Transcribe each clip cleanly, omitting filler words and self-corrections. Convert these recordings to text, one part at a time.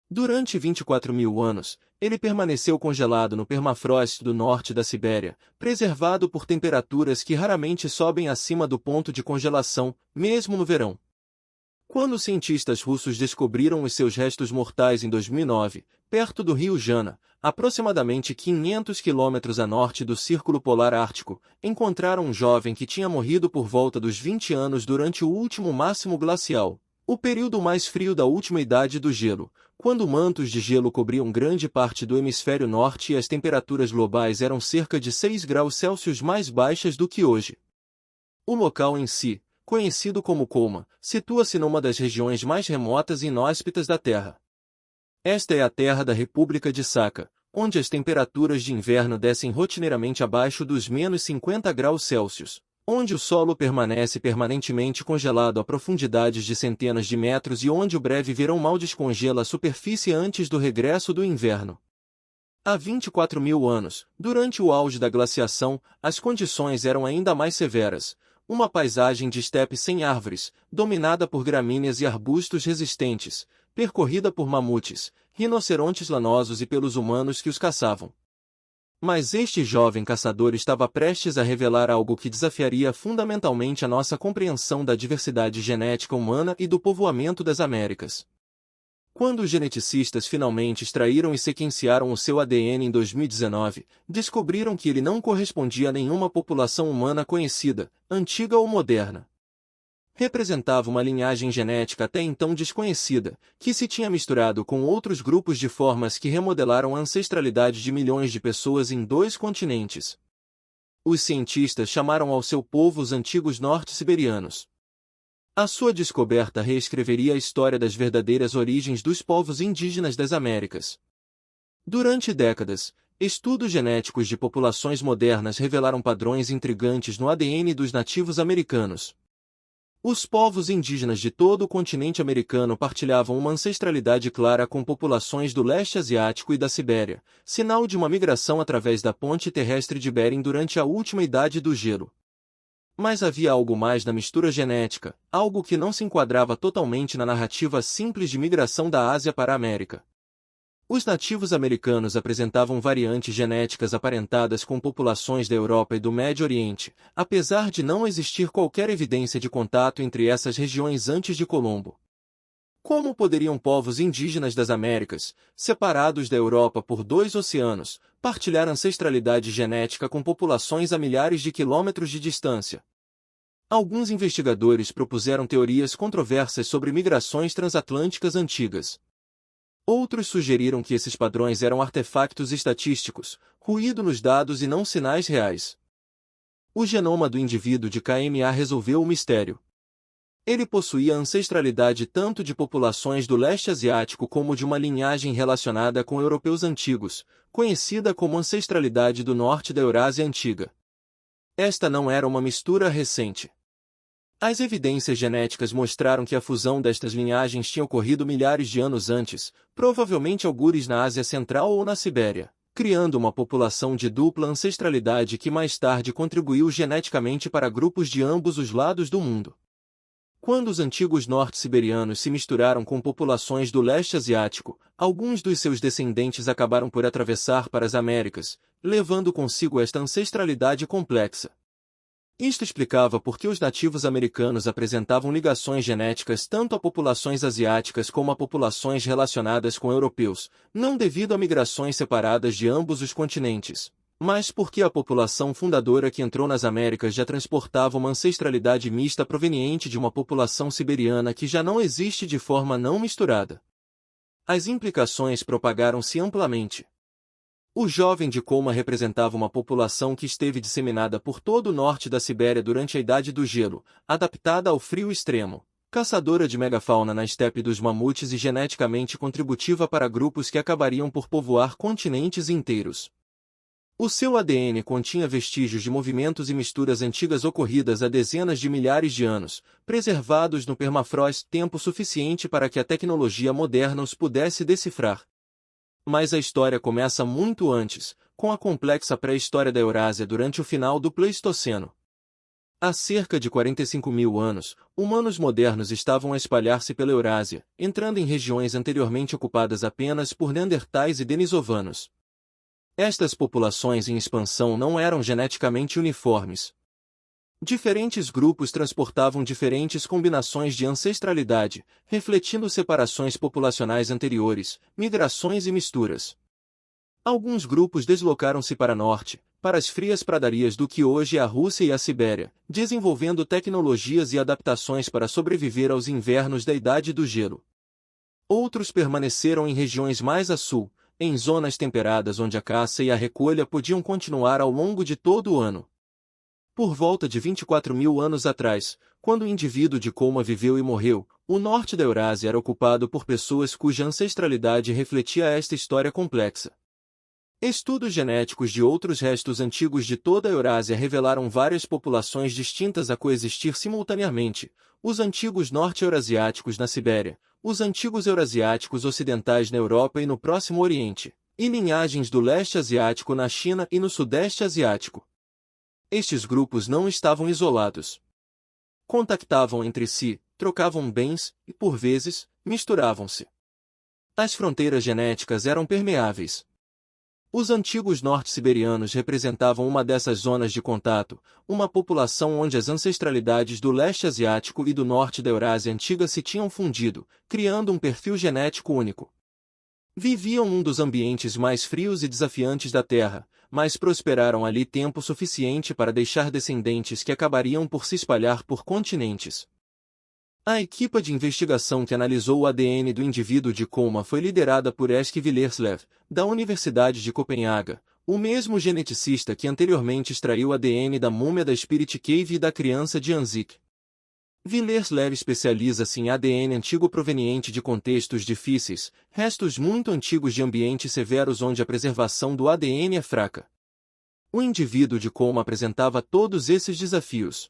Durante 24 mil anos, ele permaneceu congelado no permafrost do norte da Sibéria, preservado por temperaturas que raramente sobem acima do ponto de congelação, mesmo no verão. Quando os cientistas russos descobriram os seus restos mortais em 2009, perto do rio Jana, aproximadamente 500 quilômetros a norte do Círculo Polar Ártico, encontraram um jovem que tinha morrido por volta dos 20 anos durante o último máximo glacial, o período mais frio da última idade do gelo, quando mantos de gelo cobriam grande parte do hemisfério norte e as temperaturas globais eram cerca de 6 graus Celsius mais baixas do que hoje. O local em si, conhecido como Colma, situa-se numa das regiões mais remotas e inóspitas da Terra. Esta é a terra da República de Sakha, onde as temperaturas de inverno descem rotineiramente abaixo dos menos 50 graus Celsius, onde o solo permanece permanentemente congelado a profundidades de centenas de metros e onde o breve verão mal descongela a superfície antes do regresso do inverno. Há 24 mil anos, durante o auge da glaciação, as condições eram ainda mais severas. Uma paisagem de estepe sem árvores, dominada por gramíneas e arbustos resistentes, percorrida por mamutes, rinocerontes lanosos e pelos humanos que os caçavam. Mas este jovem caçador estava prestes a revelar algo que desafiaria fundamentalmente a nossa compreensão da diversidade genética humana e do povoamento das Américas. Quando os geneticistas finalmente extraíram e sequenciaram o seu ADN em 2019, descobriram que ele não correspondia a nenhuma população humana conhecida, antiga ou moderna. Representava uma linhagem genética até então desconhecida, que se tinha misturado com outros grupos de formas que remodelaram a ancestralidade de milhões de pessoas em 2 continentes. Os cientistas chamaram ao seu povo os antigos norte-siberianos. A sua descoberta reescreveria a história das verdadeiras origens dos povos indígenas das Américas. Durante décadas, estudos genéticos de populações modernas revelaram padrões intrigantes no ADN dos nativos americanos. Os povos indígenas de todo o continente americano partilhavam uma ancestralidade clara com populações do leste asiático e da Sibéria, sinal de uma migração através da ponte terrestre de Bering durante a última idade do gelo. Mas havia algo mais na mistura genética, algo que não se enquadrava totalmente na narrativa simples de migração da Ásia para a América. Os nativos americanos apresentavam variantes genéticas aparentadas com populações da Europa e do Médio Oriente, apesar de não existir qualquer evidência de contato entre essas regiões antes de Colombo. Como poderiam povos indígenas das Américas, separados da Europa por 2 oceanos, partilhar ancestralidade genética com populações a milhares de quilômetros de distância? Alguns investigadores propuseram teorias controversas sobre migrações transatlânticas antigas. Outros sugeriram que esses padrões eram artefactos estatísticos, ruído nos dados e não sinais reais. O genoma do indivíduo de KMA resolveu o mistério. Ele possuía ancestralidade tanto de populações do leste asiático como de uma linhagem relacionada com europeus antigos, conhecida como ancestralidade do norte da Eurásia antiga. Esta não era uma mistura recente. As evidências genéticas mostraram que a fusão destas linhagens tinha ocorrido milhares de anos antes, provavelmente algures na Ásia Central ou na Sibéria, criando uma população de dupla ancestralidade que mais tarde contribuiu geneticamente para grupos de ambos os lados do mundo. Quando os antigos norte-siberianos se misturaram com populações do leste asiático, alguns dos seus descendentes acabaram por atravessar para as Américas, levando consigo esta ancestralidade complexa. Isto explicava por que os nativos americanos apresentavam ligações genéticas tanto a populações asiáticas como a populações relacionadas com europeus, não devido a migrações separadas de ambos os continentes, mas porque a população fundadora que entrou nas Américas já transportava uma ancestralidade mista proveniente de uma população siberiana que já não existe de forma não misturada. As implicações propagaram-se amplamente. O jovem de Colma representava uma população que esteve disseminada por todo o norte da Sibéria durante a Idade do Gelo, adaptada ao frio extremo, caçadora de megafauna na estepe dos mamutes e geneticamente contributiva para grupos que acabariam por povoar continentes inteiros. O seu ADN continha vestígios de movimentos e misturas antigas ocorridas há dezenas de milhares de anos, preservados no permafrost tempo suficiente para que a tecnologia moderna os pudesse decifrar. Mas a história começa muito antes, com a complexa pré-história da Eurásia durante o final do Pleistoceno. Há cerca de 45 mil anos, humanos modernos estavam a espalhar-se pela Eurásia, entrando em regiões anteriormente ocupadas apenas por neandertais e denisovanos. Estas populações em expansão não eram geneticamente uniformes. Diferentes grupos transportavam diferentes combinações de ancestralidade, refletindo separações populacionais anteriores, migrações e misturas. Alguns grupos deslocaram-se para norte, para as frias pradarias do que hoje é a Rússia e a Sibéria, desenvolvendo tecnologias e adaptações para sobreviver aos invernos da Idade do Gelo. Outros permaneceram em regiões mais a sul, em zonas temperadas onde a caça e a recolha podiam continuar ao longo de todo o ano. Por volta de 24 mil anos atrás, quando o indivíduo de Colma viveu e morreu, o norte da Eurásia era ocupado por pessoas cuja ancestralidade refletia esta história complexa. Estudos genéticos de outros restos antigos de toda a Eurásia revelaram várias populações distintas a coexistir simultaneamente, os antigos norte-eurasiáticos na Sibéria, os antigos eurasiáticos ocidentais na Europa e no Próximo Oriente, e linhagens do leste asiático na China e no sudeste asiático. Estes grupos não estavam isolados. Contactavam entre si, trocavam bens e, por vezes, misturavam-se. As fronteiras genéticas eram permeáveis. Os antigos norte-siberianos representavam uma dessas zonas de contato, uma população onde as ancestralidades do leste asiático e do norte da Eurásia antiga se tinham fundido, criando um perfil genético único. Viviam num dos ambientes mais frios e desafiantes da Terra, mas prosperaram ali tempo suficiente para deixar descendentes que acabariam por se espalhar por continentes. A equipa de investigação que analisou o ADN do indivíduo de Colma foi liderada por Eske Willerslev, da Universidade de Copenhaga, o mesmo geneticista que anteriormente extraiu o ADN da múmia da Spirit Cave e da criança de Anzik. Willerslev especializa-se em ADN antigo proveniente de contextos difíceis, restos muito antigos de ambientes severos onde a preservação do ADN é fraca. O indivíduo de Colma apresentava todos esses desafios.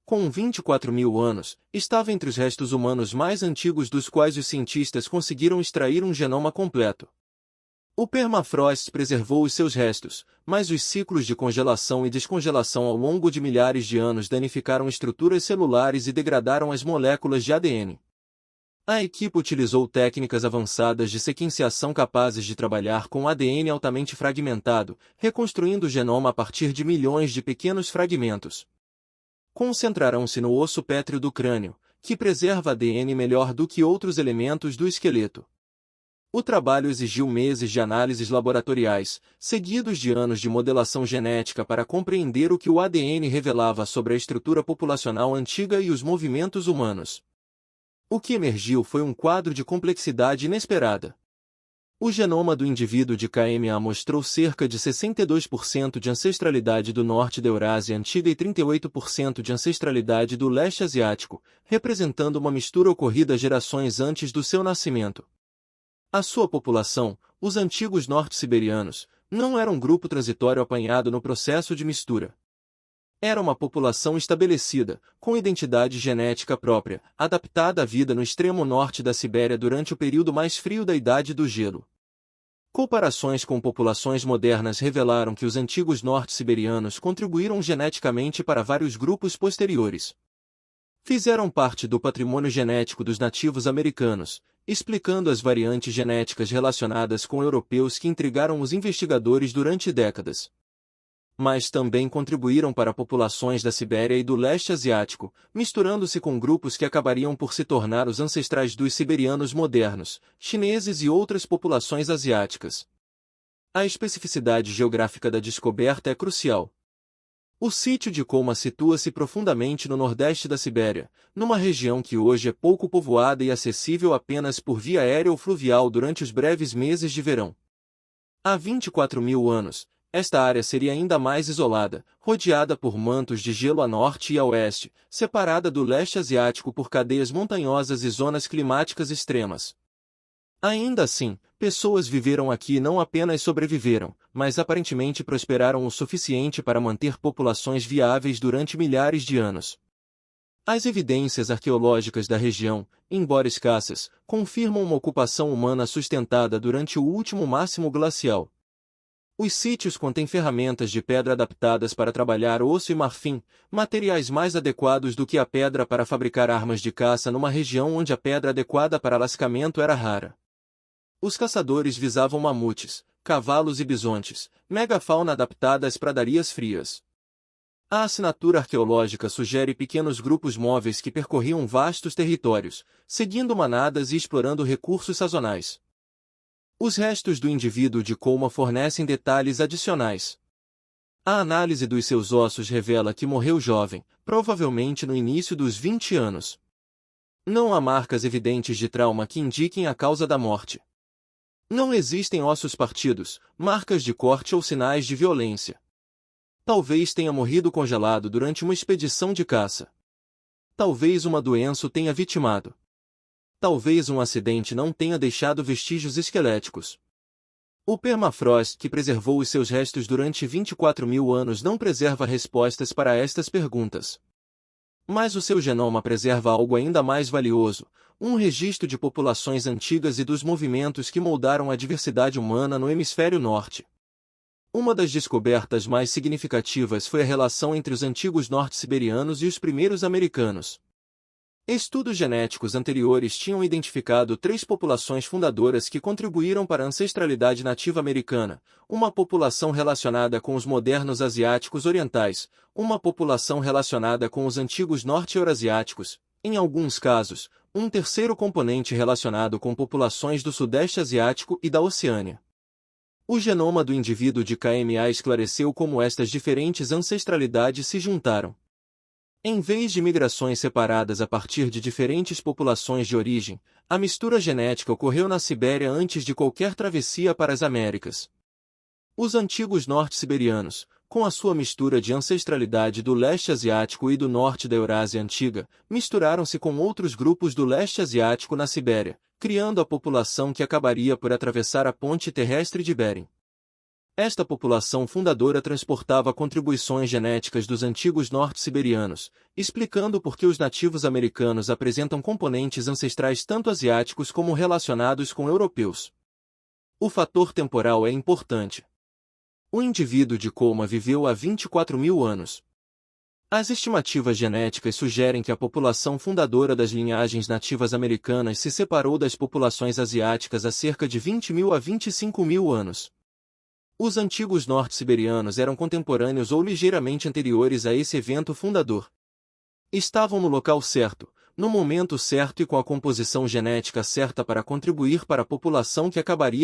Com 24 mil anos, estava entre os restos humanos mais antigos dos quais os cientistas conseguiram extrair um genoma completo. O permafrost preservou os seus restos, mas os ciclos de congelação e descongelação ao longo de milhares de anos danificaram estruturas celulares e degradaram as moléculas de ADN. A equipe utilizou técnicas avançadas de sequenciação capazes de trabalhar com ADN altamente fragmentado, reconstruindo o genoma a partir de milhões de pequenos fragmentos. Concentrarão-se no osso pétreo do crânio, que preserva ADN melhor do que outros elementos do esqueleto. O trabalho exigiu meses de análises laboratoriais, seguidos de anos de modelação genética para compreender o que o ADN revelava sobre a estrutura populacional antiga e os movimentos humanos. O que emergiu foi um quadro de complexidade inesperada. O genoma do indivíduo de KMA mostrou cerca de 62% de ancestralidade do norte da Eurásia antiga e 38% de ancestralidade do leste asiático, representando uma mistura ocorrida gerações antes do seu nascimento. A sua população, os antigos norte-siberianos, não era um grupo transitório apanhado no processo de mistura. Era uma população estabelecida, com identidade genética própria, adaptada à vida no extremo norte da Sibéria durante o período mais frio da Idade do Gelo. Comparações com populações modernas revelaram que os antigos norte-siberianos contribuíram geneticamente para vários grupos posteriores. Fizeram parte do patrimônio genético dos nativos americanos, explicando as variantes genéticas relacionadas com europeus que intrigaram os investigadores durante décadas. Mas também contribuíram para populações da Sibéria e do leste asiático, misturando-se com grupos que acabariam por se tornar os ancestrais dos siberianos modernos, chineses e outras populações asiáticas. A especificidade geográfica da descoberta é crucial. O sítio de Colma situa-se profundamente no nordeste da Sibéria, numa região que hoje é pouco povoada e acessível apenas por via aérea ou fluvial durante os breves meses de verão. Há 24 mil anos, esta área seria ainda mais isolada, rodeada por mantos de gelo a norte e a oeste, separada do leste asiático por cadeias montanhosas e zonas climáticas extremas. Ainda assim, pessoas viveram aqui e não apenas sobreviveram, mas aparentemente prosperaram o suficiente para manter populações viáveis durante milhares de anos. As evidências arqueológicas da região, embora escassas, confirmam uma ocupação humana sustentada durante o último máximo glacial. Os sítios contêm ferramentas de pedra adaptadas para trabalhar osso e marfim, materiais mais adequados do que a pedra para fabricar armas de caça numa região onde a pedra adequada para lascamento era rara. Os caçadores visavam mamutes, cavalos e bisontes, megafauna adaptada às pradarias frias. A assinatura arqueológica sugere pequenos grupos móveis que percorriam vastos territórios, seguindo manadas e explorando recursos sazonais. Os restos do indivíduo de Colma fornecem detalhes adicionais. A análise dos seus ossos revela que morreu jovem, provavelmente no início dos 20 anos. Não há marcas evidentes de trauma que indiquem a causa da morte. Não existem ossos partidos, marcas de corte ou sinais de violência. Talvez tenha morrido congelado durante uma expedição de caça. Talvez uma doença o tenha vitimado. Talvez um acidente não tenha deixado vestígios esqueléticos. O permafrost que preservou os seus restos durante 24.000 anos não preserva respostas para estas perguntas. Mas o seu genoma preserva algo ainda mais valioso, um registro de populações antigas e dos movimentos que moldaram a diversidade humana no hemisfério norte. Uma das descobertas mais significativas foi a relação entre os antigos norte-siberianos e os primeiros americanos. Estudos genéticos anteriores tinham identificado 3 populações fundadoras que contribuíram para a ancestralidade nativa americana, uma população relacionada com os modernos asiáticos orientais, uma população relacionada com os antigos norte-eurasiáticos, em alguns casos, um terceiro componente relacionado com populações do Sudeste Asiático e da Oceânia. O genoma do indivíduo de KMA esclareceu como estas diferentes ancestralidades se juntaram. Em vez de migrações separadas a partir de diferentes populações de origem, a mistura genética ocorreu na Sibéria antes de qualquer travessia para as Américas. Os antigos norte-siberianos, com a sua mistura de ancestralidade do leste asiático e do norte da Eurásia antiga, misturaram-se com outros grupos do leste asiático na Sibéria, criando a população que acabaria por atravessar a ponte terrestre de Bering. Esta população fundadora transportava contribuições genéticas dos antigos norte-siberianos, explicando por que os nativos americanos apresentam componentes ancestrais tanto asiáticos como relacionados com europeus. O fator temporal é importante. O indivíduo de Colma viveu há 24.000 anos. As estimativas genéticas sugerem que a população fundadora das linhagens nativas americanas se separou das populações asiáticas há cerca de 20.000 a 25.000 anos. Os antigos norte-siberianos eram contemporâneos ou ligeiramente anteriores a esse evento fundador. Estavam no local certo, no momento certo e com a composição genética certa para contribuir para a população que acabaria